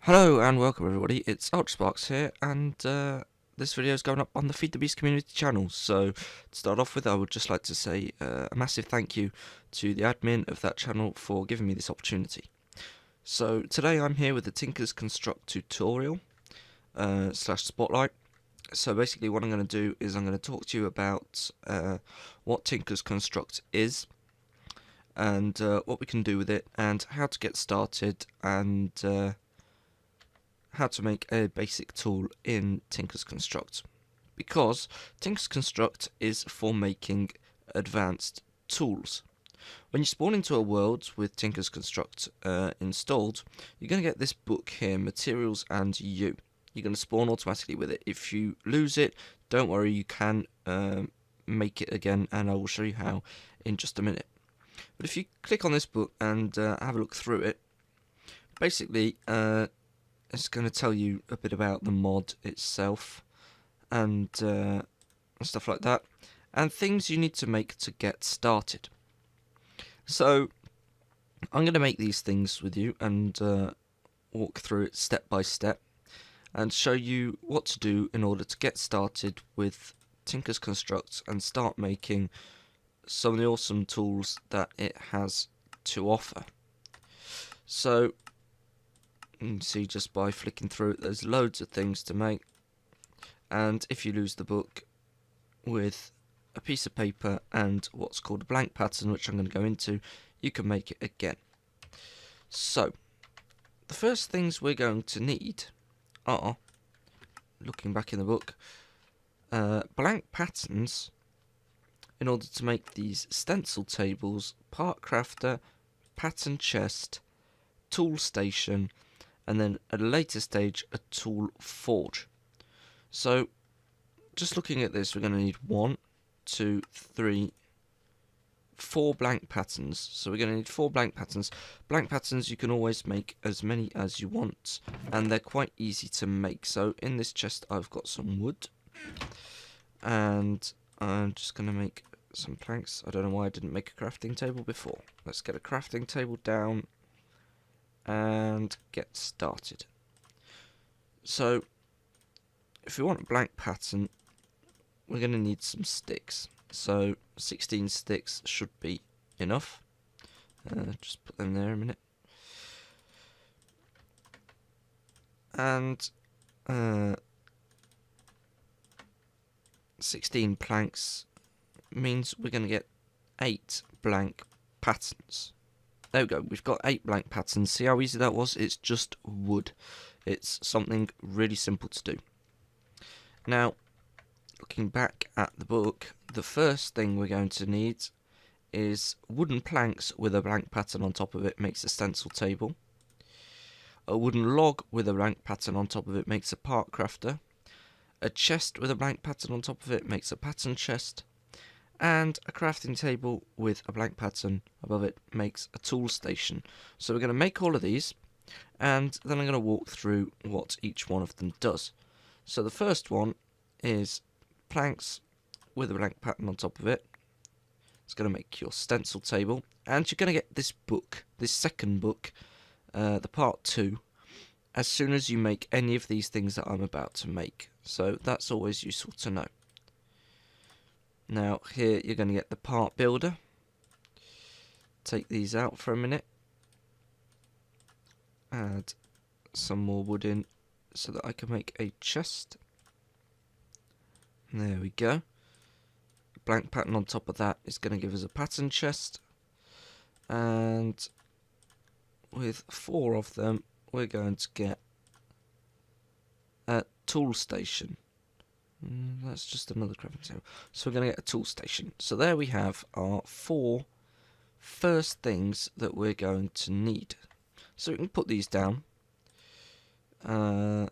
Hello and welcome everybody, it's Ultrasparks here, and this video is going up on the Feed the Beast community channel. So to start off with, I would just like to say a massive thank you to the admin of that channel for giving me this opportunity. So today I'm here with the Tinkers Construct tutorial slash spotlight. So basically what I'm going to do is I'm going to talk to you about what Tinkers Construct is, and what we can do with it, and how to get started, and how to make a basic tool in Tinkers Construct, because Tinkers Construct is for making advanced tools. When you spawn into a world with Tinkers Construct installed, you're going to get this book here, Materials and You. You're going to spawn automatically with it. If you lose it, don't worry, you can make it again, and I will show you how in just a minute. But if you click on this book and have a look through it, basically it's going to tell you a bit about the mod itself and stuff like that, and things you need to make to get started. So I'm going to make these things with you and walk through it step by step and show you what to do in order to get started with Tinkers Construct and start making some of the awesome tools that it has to offer. So you can see just by flicking through it, there's loads of things to make, and if you lose the book, with a piece of paper and what's called a blank pattern, which I'm going to go into, you can make it again. So the first things we're going to need are, looking back in the book, blank patterns in order to make these stencil tables, part crafter, pattern chest, tool station, and then at a later stage a tool forge. So just looking at this, we're going to need 1, 2, 3, 4 blank patterns. So we're going to need 4 blank patterns. Blank patterns you can always make as many as you want, and they're quite easy to make. So in this chest I've got some wood, and I'm just going to make some planks. I don't know why I didn't make a crafting table before. Let's get a crafting table down and get started. So if we want a blank pattern, we're going to need some sticks. So 16 sticks should be enough. Just put them there a minute. And 16 planks means we're going to get 8 blank patterns. There we go, we've got 8 blank patterns. See how easy that was? It's just wood. It's something really simple to do. Now, looking back at the book, the first thing we're going to need is wooden planks with a blank pattern on top of it makes a stencil table. A wooden log with a blank pattern on top of it makes a part crafter. A chest with a blank pattern on top of it makes a pattern chest. And a crafting table with a blank pattern above it makes a tool station. So we're going to make all of these, and then I'm going to walk through what each one of them does. So the first one is planks with a blank pattern on top of it. It's going to make your stencil table, and you're going to get this book, this second book, the part 2, as soon as you make any of these things that I'm about to make. So that's always useful to know. Now here you're going to get the part builder. Take these out for a minute. Add some more wood in so that I can make a chest. There we go. Blank pattern on top of that is going to give us a pattern chest. And with 4 of them we're going to get a tool station. That's just another crafting table. So we're going to get a tool station. So there we have our 4 first things that we're going to need. So we can put these down. I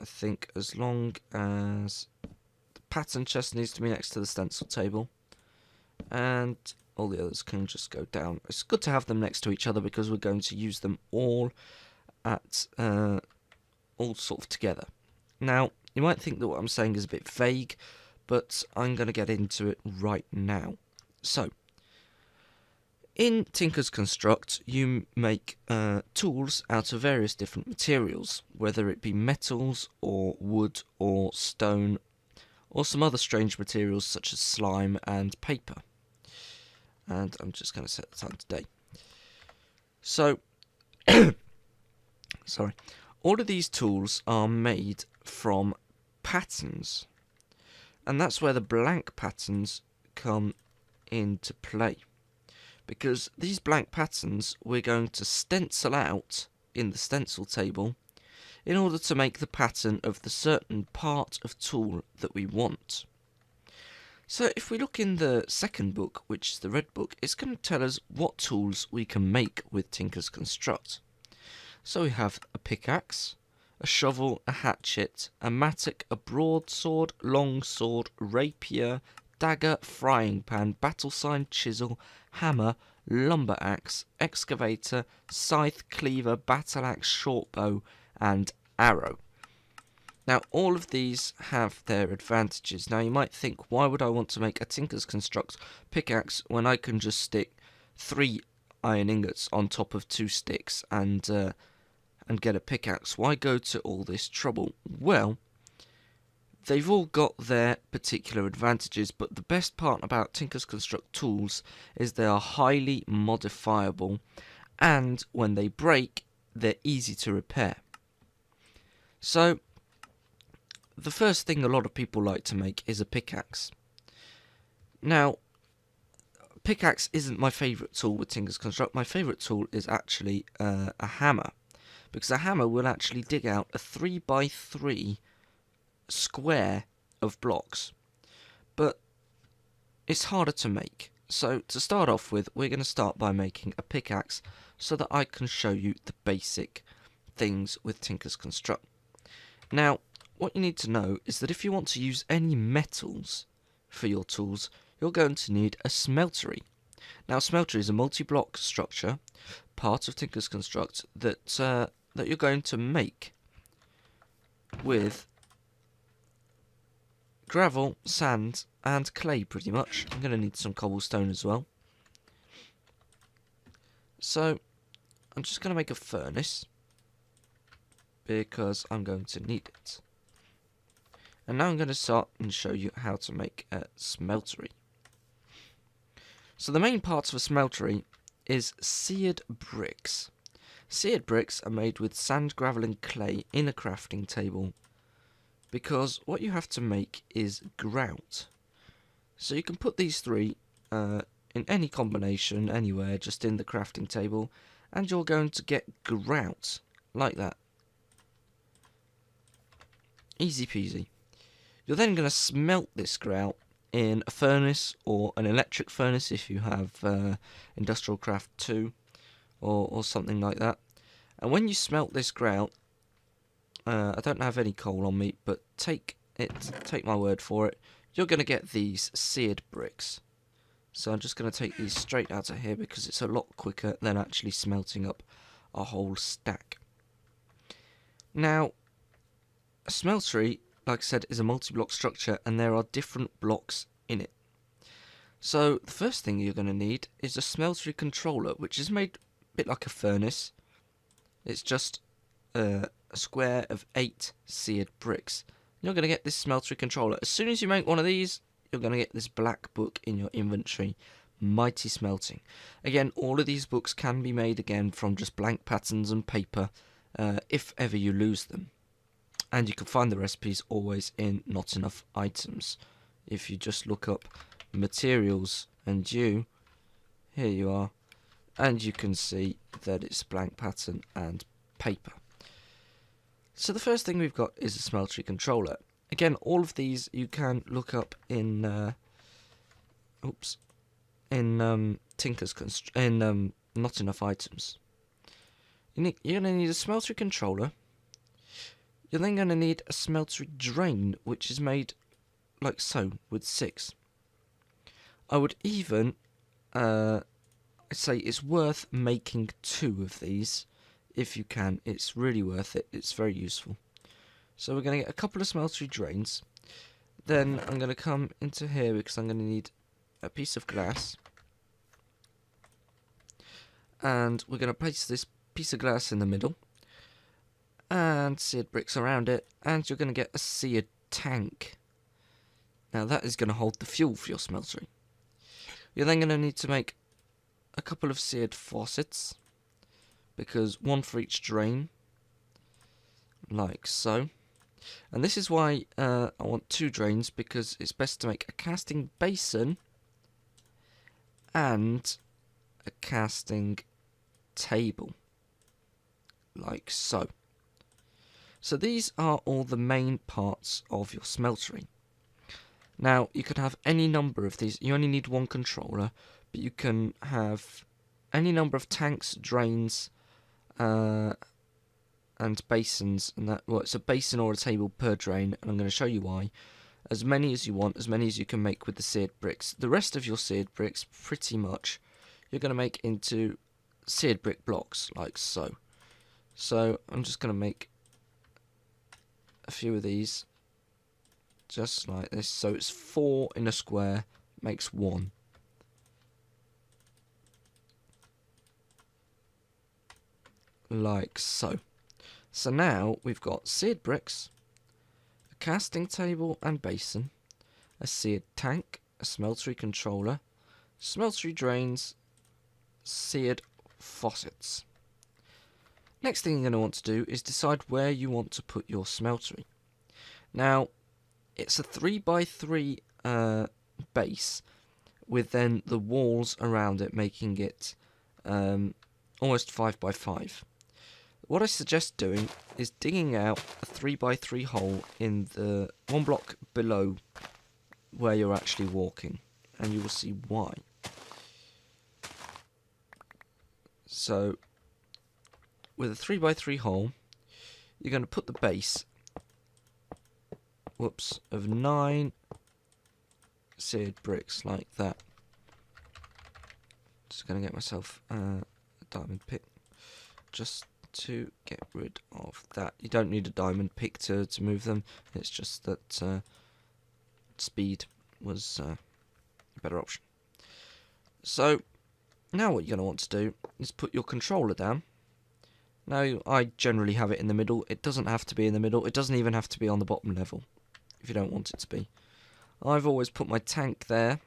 think as long as the pattern chest needs to be next to the stencil table, and all the others can just go down. It's good to have them next to each other because we're going to use them all at all sort of together. Now, you might think that what I'm saying is a bit vague, but I'm going to get into it right now. So, in Tinker's Construct, you make tools out of various different materials, whether it be metals, or wood, or stone, or some other strange materials such as slime and paper. And I'm just going to set the time today. So, sorry, all of these tools are made from patterns, and that's where the blank patterns come into play, because these blank patterns we're going to stencil out in the stencil table in order to make the pattern of the certain part of tool that we want. So if we look in the second book, which is the red book, it's going to tell us what tools we can make with Tinker's Construct. So we have a pickaxe, a shovel, a hatchet, a mattock, a broadsword, longsword, rapier, dagger, frying pan, battle sign, chisel, hammer, lumber axe, excavator, scythe, cleaver, battle axe, short bow, and arrow. Now, all of these have their advantages. Now, you might think, why would I want to make a Tinker's Construct pickaxe when I can just stick 3 iron ingots on top of 2 sticks and get a pickaxe? Why go to all this trouble? Well, they've all got their particular advantages, but the best part about Tinker's Construct tools is they are highly modifiable, and when they break, they're easy to repair. So, the first thing a lot of people like to make is a pickaxe. Now, pickaxe isn't my favourite tool with Tinker's Construct. My favourite tool is actually a hammer, because a hammer will actually dig out a 3x3 square of blocks, but it's harder to make. So to start off with, we're going to start by making a pickaxe so that I can show you the basic things with Tinker's Construct. Now, what you need to know is that if you want to use any metals for your tools, you're going to need a smeltery. Now, a smeltery is a multi-block structure, part of Tinker's Construct, that you're going to make with gravel, sand, and clay, pretty much. I'm going to need some cobblestone as well. So, I'm just going to make a furnace, because I'm going to need it. And now I'm going to start and show you how to make a smeltery. So the main part of a smeltery is seared bricks. Seared bricks are made with sand, gravel and clay in a crafting table, because what you have to make is grout. So you can put these 3 in any combination, anywhere, just in the crafting table, and you're going to get grout, like that. Easy peasy. You're then going to smelt this grout in a furnace or an electric furnace if you have Industrial Craft 2 or something like that. And when you smelt this grout, I don't have any coal on me, but take my word for it, you're going to get these seared bricks. So I'm just going to take these straight out of here because it's a lot quicker than actually smelting up a whole stack. Now, a smeltery, like I said, is a multi-block structure, and there are different blocks in it. So the first thing you're going to need is a smeltery controller, which is made a bit like a furnace. It's just a square of 8 seared bricks. You're going to get this smeltery controller. As soon as you make one of these, you're going to get this black book in your inventory, Mighty Smelting. Again, all of these books can be made again from just blank patterns and paper, if ever you lose them. And you can find the recipes always in Not Enough Items. If you just look up materials and here you are, and you can see that it's blank pattern and paper. So the first thing we've got is a smeltery controller. Again, all of these you can look up in Not Enough Items. You're going to need a smeltery controller. You're then going to need a smeltery drain, which is made like so, with 6. I would even say it's worth making 2 of these, if you can. It's really worth it, it's very useful. So we're going to get a couple of smeltery drains. Then I'm going to come into here because I'm going to need a piece of glass, and we're going to place this piece of glass in the middle, and seared bricks around it, and you're going to get a seared tank. Now that is going to hold the fuel for your smeltery. You're then going to need to make a couple of seared faucets, because one for each drain, like so. And this is why I want 2 drains, because it's best to make a casting basin and a casting table, like so. So these are all the main parts of your smeltery. Now you can have any number of these. You only need 1 controller, but you can have any number of tanks, drains, and basins, and that, well, it's a basin or a table per drain, and I'm going to show you why. As many as you want, as many as you can make with the seared bricks. The rest of your seared bricks, pretty much, you're going to make into seared brick blocks, like so. So I'm just going to make a few of these, just like this. So it's 4 in a square, makes 1. Like so. So now we've got seared bricks, a casting table and basin, a seared tank, a smeltery controller, smeltery drains, seared faucets. Next thing you're going to want to do is decide where you want to put your smeltery. Now, it's a 3x3 base, with then the walls around it making it almost 5x5. What I suggest doing is digging out a 3x3 hole in the 1 block below where you're actually walking, and you will see why. So, with a 3x3 hole, you're going to put the base, of 9 seared bricks, like that. Just going to get myself a diamond pick, just to get rid of that. You don't need a diamond pick to move them, it's just that speed was a better option. So now what you're going to want to do is put your controller down. Now I generally have it in the middle. It doesn't have to be in the middle, it doesn't even have to be on the bottom level if you don't want it to be. I've always put my tank there,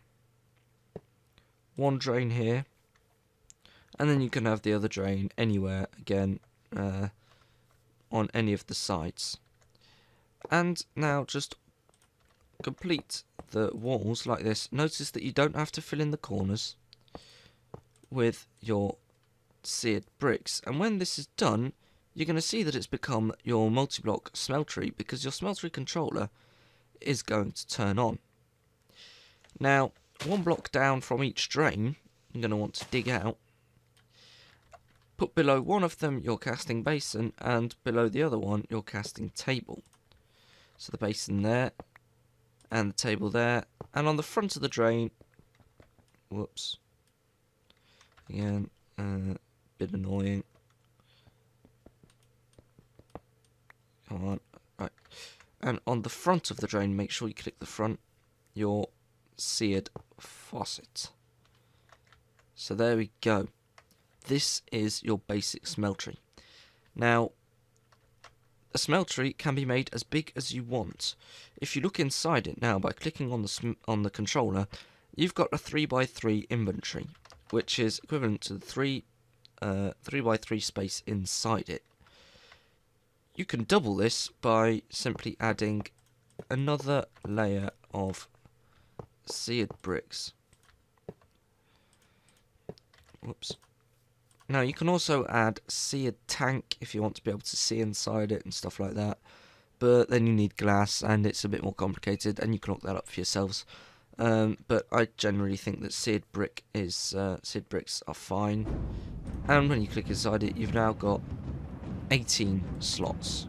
1 drain here, and then you can have the other drain anywhere, again, on any of the sides. And now just complete the walls like this. Notice that you don't have to fill in the corners with your seared bricks, and when this is done, you're going to see that it's become your multi-block smeltery, because your smeltery controller is going to turn on. Now, 1 block down from each drain, you're going to want to dig out. Put below one of them your casting basin, and below the other one your casting table. So the basin there, and the table there, and on the front of the drain, again, bit annoying. Come on, right. And on the front of the drain, make sure you click the front, your seared faucet. So there we go. This is your basic smeltery. Now, a smeltery can be made as big as you want. If you look inside it now by clicking on the controller, you've got a 3x3 inventory, which is equivalent to the 3x3 space inside it. You can double this by simply adding another layer of seared bricks. Now you can also add seared tank if you want to be able to see inside it and stuff like that, but then you need glass and it's a bit more complicated, and you can look that up for yourselves. But I generally think that seared bricks are fine, and when you click inside it, you've now got 18 slots.